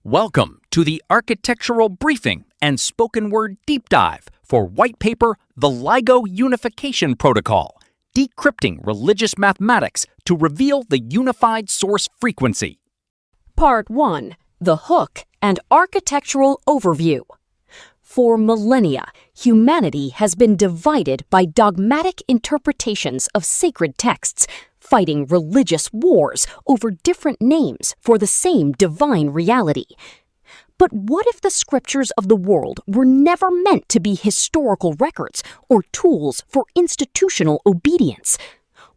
Welcome to the Architectural Briefing and Spoken Word Deep Dive for white paper The LYGO Unification Protocol, Decrypting Religious Mathematics to Reveal the Unified Source Frequency. Part 1. The Hook and Architectural Overview. For millennia, humanity has been divided by dogmatic interpretations of sacred texts, fighting religious wars over different names for the same divine reality. But what if the scriptures of the world were never meant to be historical records or tools for institutional obedience?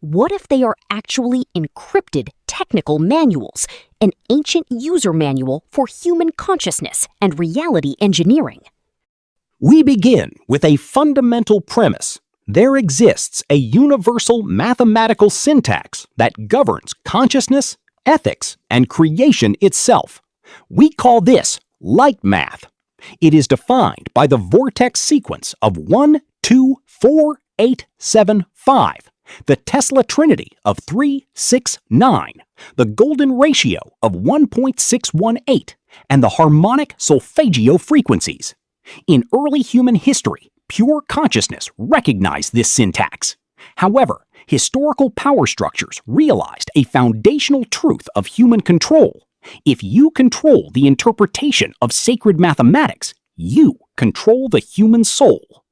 What if they are actually encrypted technical manuals, an ancient user manual for human consciousness and reality engineering? We begin with a fundamental premise. There exists a universal mathematical syntax that governs consciousness, ethics, and creation itself. We call this light math. It is defined by the vortex sequence of 1, 2, 4, 8, 7, 5, the Tesla trinity of 3, 6, 9, the golden ratio of 1.618, and the harmonic solfeggio frequencies. In early human history, pure consciousness recognized this syntax. However, historical power structures realized a foundational truth of human control. If you control the interpretation of sacred mathematics, you control the human soul.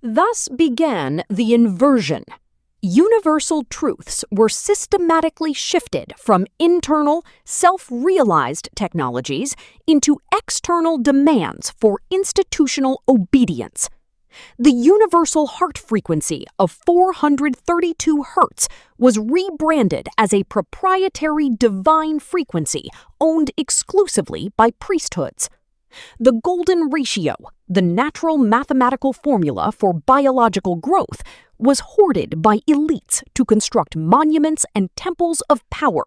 Thus began the inversion. Universal truths were systematically shifted from internal, self-realized technologies into external demands for institutional obedience. The universal heart frequency of 432 Hz was rebranded as a proprietary divine frequency owned exclusively by priesthoods. The golden ratio, the natural mathematical formula for biological growth, was hoarded by elites to construct monuments and temples of power.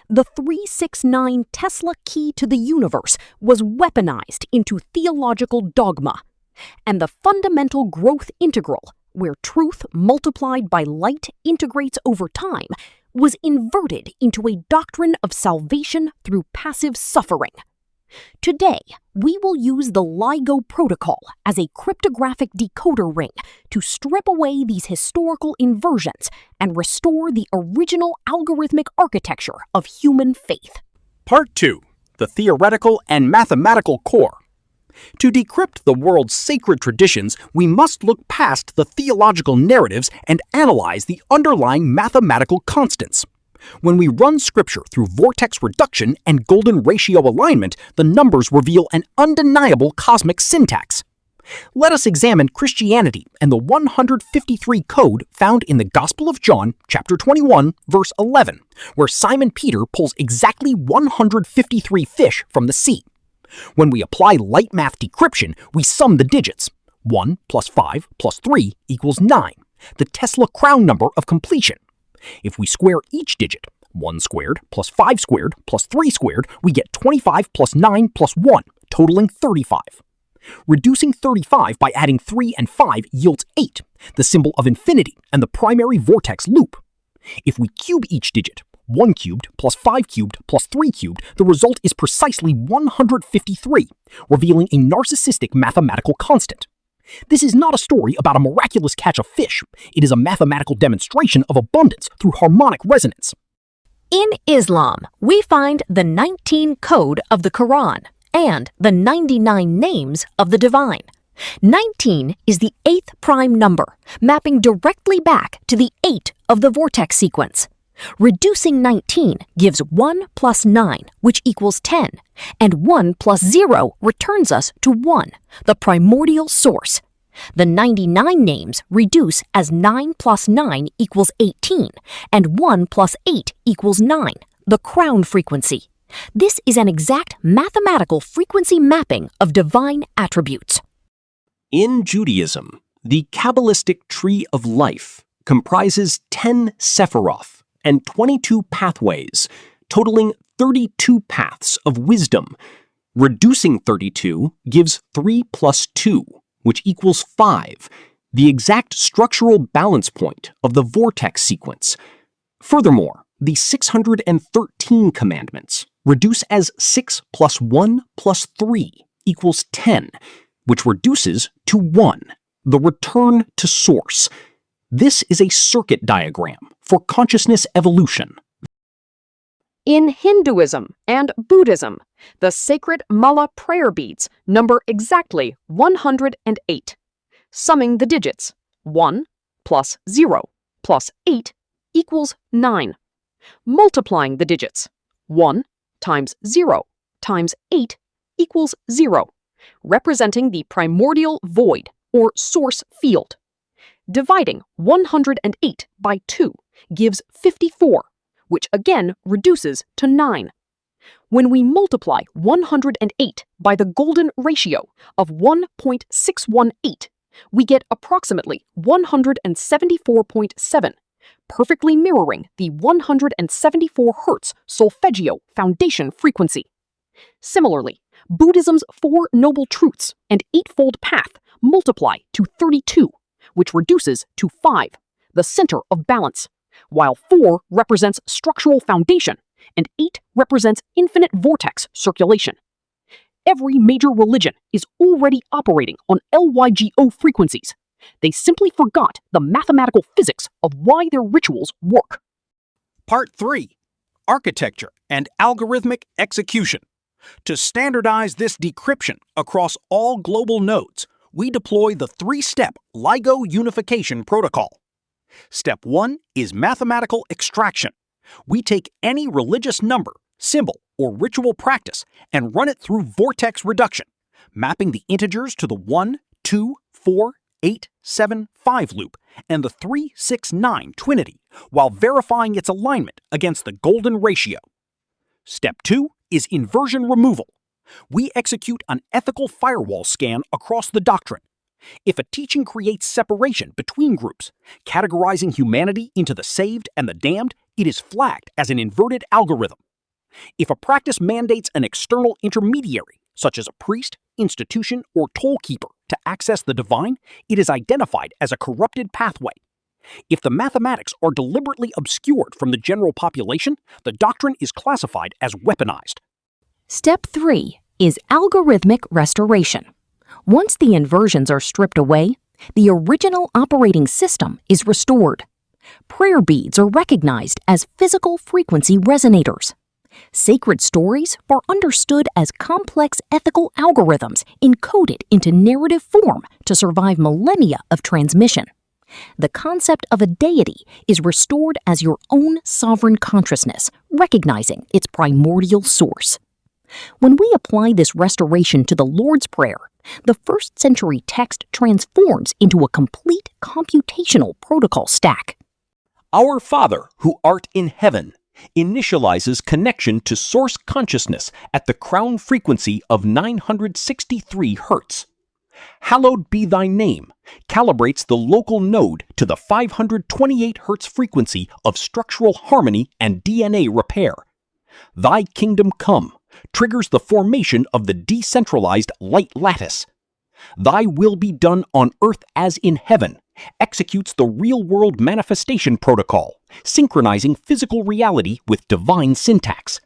The 369 Tesla key to the universe was weaponized into theological dogma, and the fundamental growth integral, where truth multiplied by light integrates over time, was inverted into a doctrine of salvation through passive suffering. Today, we will use the LYGO protocol as a cryptographic decoder ring to strip away these historical inversions and restore the original algorithmic architecture of human faith. Part 2. The Theoretical and Mathematical Core. To decrypt the world's sacred traditions, we must look past the theological narratives and analyze the underlying mathematical constants. When we run scripture through vortex reduction and golden ratio alignment, the numbers reveal an undeniable cosmic syntax. Let us examine Christianity and the 153 code found in the Gospel of John, chapter 21, verse 11, where Simon Peter pulls exactly 153 fish from the sea. When we apply light math decryption, we sum the digits. 1 plus 5 plus 3 equals 9, the Tesla crown number of completion. If we square each digit, 1 squared plus 5 squared plus 3 squared, we get 25 plus 9 plus 1, totaling 35. Reducing 35 by adding 3 and 5 yields 8, the symbol of infinity and the primary vortex loop. If we cube each digit, 1 cubed plus 5 cubed plus 3 cubed, the result is precisely 153, revealing a narcissistic mathematical constant. This is not a story about a miraculous catch of fish. It is a mathematical demonstration of abundance through harmonic resonance. In Islam, we find the 19 code of the Quran and the 99 names of the divine. 19 is the 8th prime number, mapping directly back to the 8 of the vortex sequence. Reducing 19 gives 1 plus 9, which equals 10, and 1 plus 0 returns us to 1, the primordial source. The 99 names reduce as 9 plus 9 equals 18, and 1 plus 8 equals 9, the crown frequency. This is an exact mathematical frequency mapping of divine attributes. In Judaism, the Kabbalistic tree of life comprises 10 Sephiroth and 22 pathways, totaling 32 paths of wisdom. Reducing 32 gives 3 plus 2, which equals 5, the exact structural balance point of the vortex sequence. Furthermore, the 613 commandments, reduce as 6 plus 1 plus 3 equals 10, which reduces to 1, the return to source. This is a circuit diagram for consciousness evolution. In Hinduism and Buddhism, the sacred mala prayer beads number exactly 108. Summing the digits 1 plus 0 plus 8 equals 9. Multiplying the digits 1 times 0 times 8 equals 0, representing the primordial void or source field. Dividing 108 by 2 gives 54, which again reduces to 9. When we multiply 108 by the golden ratio of 1.618, we get approximately 174.7, perfectly mirroring the 174 Hz solfeggio foundation frequency. Similarly, Buddhism's 4 Noble Truths and Eightfold Path multiply to 32, which reduces to 5, the center of balance, while 4 represents structural foundation and 8 represents infinite vortex circulation. Every major religion is already operating on LYGO frequencies. They simply forgot the mathematical physics of why their rituals work. Part 3. Architecture and Algorithmic Execution. To standardize this decryption across all global nodes, we deploy the 3-step LYGO Unification protocol. Step 1 is mathematical extraction. We take any religious number, symbol, or ritual practice and run it through vortex reduction, mapping the integers to the 1, 2, 4, 8, 7, 5 loop and the 3, 6, 9 twinity, while verifying its alignment against the golden ratio. Step 2 is inversion removal. We execute an ethical firewall scan across the doctrine. If a teaching creates separation between groups, categorizing humanity into the saved and the damned, it is flagged as an inverted algorithm. If a practice mandates an external intermediary, such as a priest, institution, or toll keeper, to access the divine, it is identified as a corrupted pathway. If the mathematics are deliberately obscured from the general population, the doctrine is classified as weaponized. Step 3 is algorithmic restoration. Once the inversions are stripped away, the original operating system is restored. Prayer beads are recognized as physical frequency resonators. Sacred stories are understood as complex ethical algorithms encoded into narrative form to survive millennia of transmission. The concept of a deity is restored as your own sovereign consciousness, recognizing its primordial source. When we apply this restoration to the Lord's Prayer, the 1st century text transforms into a complete computational protocol stack. Our Father, who art in heaven, initializes connection to source consciousness at the crown frequency of 963 Hz. Hallowed be thy name calibrates the local node to the 528 Hz frequency of structural harmony and DNA repair. Thy kingdom come triggers the formation of the decentralized light lattice. Thy will be done on earth as in heaven executes the real-world manifestation protocol, synchronizing physical reality with divine syntax.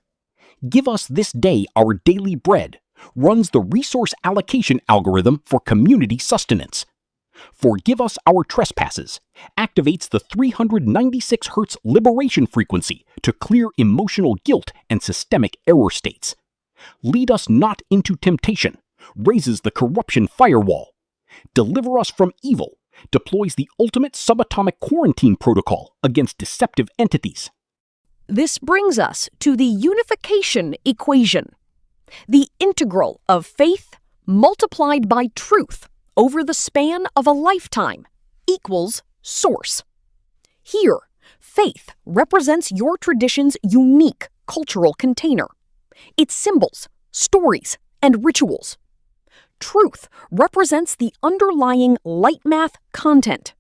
Give us this day our daily bread runs the resource allocation algorithm for community sustenance. Forgive us our trespasses activates the 396 Hz liberation frequency to clear emotional guilt and systemic error states. Lead us not into temptation raises the corruption firewall. Deliver us from evil deploys the ultimate subatomic quarantine protocol against deceptive entities. This brings us to the unification equation, the integral of faith multiplied by truth over the span of a lifetime equals source. Here, faith represents your tradition's unique cultural container, its symbols, stories, and rituals. Truth represents the underlying light math content.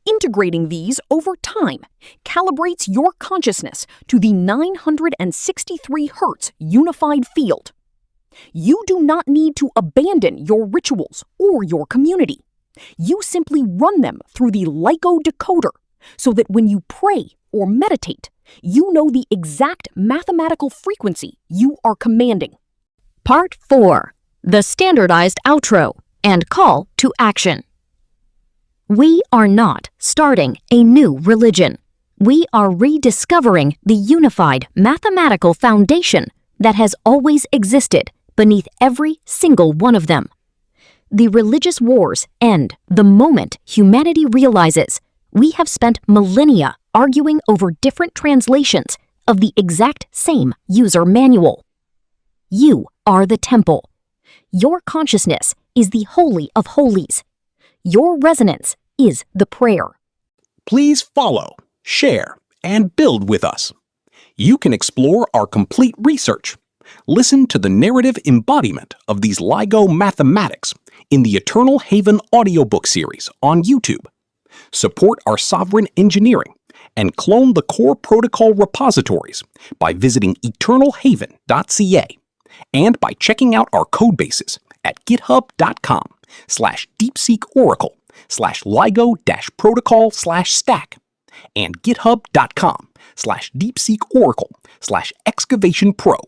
Integrating these over time calibrates your consciousness to the 963 Hz unified field. You do not need to abandon your rituals or your community. You simply run them through the LYGO decoder so that when you pray or meditate, You know the exact mathematical frequency you are commanding. Part 4. The standardized outro and call to action. We are not starting a new religion. We are rediscovering the unified mathematical foundation that has always existed beneath every single one of them. The religious wars end the moment humanity realizes we have spent millennia arguing over different translations of the exact same user manual. You are the temple. Your consciousness is the holy of holies. Your resonance is the prayer. Please follow, share, and build with us. You can explore our complete research. Listen to the narrative embodiment of these LYGO mathematics in the Eternal Haven audiobook series on YouTube. Support our sovereign engineering and clone the core protocol repositories by visiting eternalhaven.ca and by checking out our codebases at github.com/deepseekoracle/LYGO-protocol/stack and github.com/deepseekoracle/Excavationpro.